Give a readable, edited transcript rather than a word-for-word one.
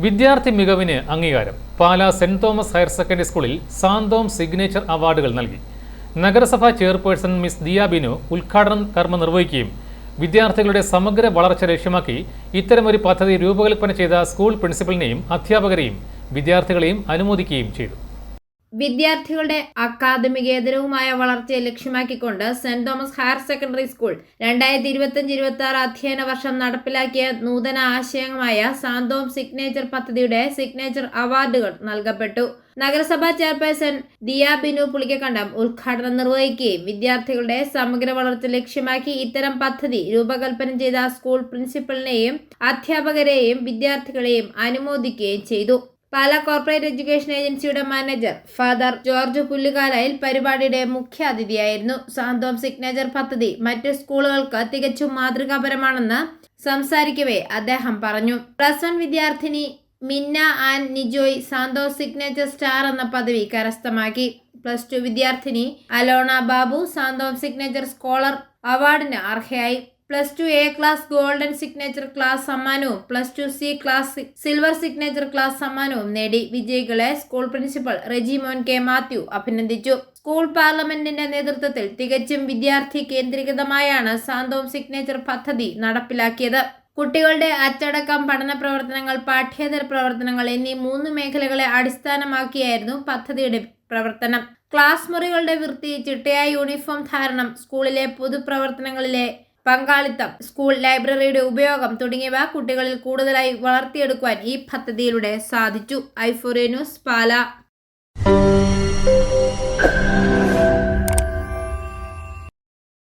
വിദ്യാർത്ഥി മികവിന് അംഗീകാരം. Pala saint Thomas higher secondary സ്കൂളിൽ സാന്തോം സിഗ്നേച്ചർ അവാർഡുകൾ നൽകി. നഗരസഭാ ചെയർപേഴ്സൺ മിസ് ദിയ ബിനു ഉദ്ഘാടനം കർമ്മം നിർവഹിക്കുകയും വിദ്യാർത്ഥികളുടെ സമഗ്ര വളർച്ച ലക്ഷ്യമാക്കി ഇത്തരമൊരു പദ്ധതി രൂപകൽപ്പന ചെയ്ത സ്കൂൾ പ്രിൻസിപ്പലിനെയും അധ്യാപകരെയും വിദ്യാർത്ഥികളെയും അനുമോദിക്കുകയും ചെയ്തു. വിദ്യാർത്ഥികളുടെ അക്കാദമികേതരവുമായ വളർച്ചയെ ലക്ഷ്യമാക്കിക്കൊണ്ട് Saint Thomas higher secondary school 2025-26 അധ്യയന വർഷം നടപ്പിലാക്കിയ നൂതന ആശയമായ സാന്തോം സിഗ്നേച്ചർ പദ്ധതിയുടെ സിഗ്നേച്ചർ അവാർഡുകൾ നൽകപ്പെട്ടു. നഗരസഭാ ചെയർപേഴ്സൺ ദിയ ബിനു പുളിക്കക്കണ്ടം ഉദ്ഘാടനം നിർവഹിക്കുകയും വിദ്യാർത്ഥികളുടെ സമഗ്ര വളർച്ച ലക്ഷ്യമാക്കി ഇത്തരം പദ്ധതി രൂപകൽപ്പന ചെയ്ത സ്കൂൾ പ്രിൻസിപ്പലിനെയും അധ്യാപകരെയും വിദ്യാർത്ഥികളെയും അനുമോദിക്കുകയും ചെയ്തു. പാലാ കോർപ്പറേറ്റ് എഡ്യൂക്കേഷൻ ഏജൻസിയുടെ മാനേജർ ഫാദർ ജോർജ് പുല്ലുകാലയിൽ പരിപാടിയുടെ മുഖ്യ അതിഥിയായിരുന്നു. സാന്തോം സിഗ്നേച്ചർ പദ്ധതി മറ്റ് സ്കൂളുകൾക്ക് തികച്ചും മാതൃകാപരമാണെന്ന് സംസാരിക്കവേ അദ്ദേഹം പറഞ്ഞു. +1 വിദ്യാർത്ഥിനി മിന്ന ആൻഡ് നിജോയ് സാന്തോം സിഗ്നേച്ചർ സ്റ്റാർ എന്ന പദവി കരസ്ഥമാക്കി. +2 വിദ്യാർത്ഥിനി അലോണ ബാബു സാന്തോം സിഗ്നേച്ചർ സ്കോളർ അവാർഡിന് അർഹയായി. +2 A class golden signature class സമ്മാനവും +2 C class silver signature class സമ്മാനവും നേടി. വിജയികളെ school principal Rejimon K Mathew അഭിനന്ദിച്ചു. സ്കൂൾ പാർലമെന്റിന്റെ നേതൃത്വത്തിൽ തികച്ചും വിദ്യാർത്ഥി കേന്ദ്രീകൃതമായാണ് സാന്തോം സിഗ്നേച്ചർ പദ്ധതി നടപ്പിലാക്കിയത്. കുട്ടികളുടെ അച്ചടക്കം, പഠന പ്രവർത്തനങ്ങൾ, പാഠ്യേതര പ്രവർത്തനങ്ങൾ എന്നീ 3 മേഖലകളെ അടിസ്ഥാനമാക്കിയായിരുന്നു പദ്ധതിയുടെ പ്രവർത്തനം. ക്ലാസ് മുറികളുടെ വൃത്തി, ചിട്ടയായ യൂണിഫോം ധാരണം, സ്കൂളിലെ പൊതുപ്രവർത്തനങ്ങളിലെ പങ്കാളിത്തം, സ്കൂൾ ലൈബ്രറിയുടെ ഉപയോഗം തുടങ്ങിയവ കുട്ടികളിൽ കൂടുതലായി വളർത്തിയെടുക്കുവാൻ ഈ പദ്ധതിയിലൂടെ സാധിച്ചു. i4A news, Pala.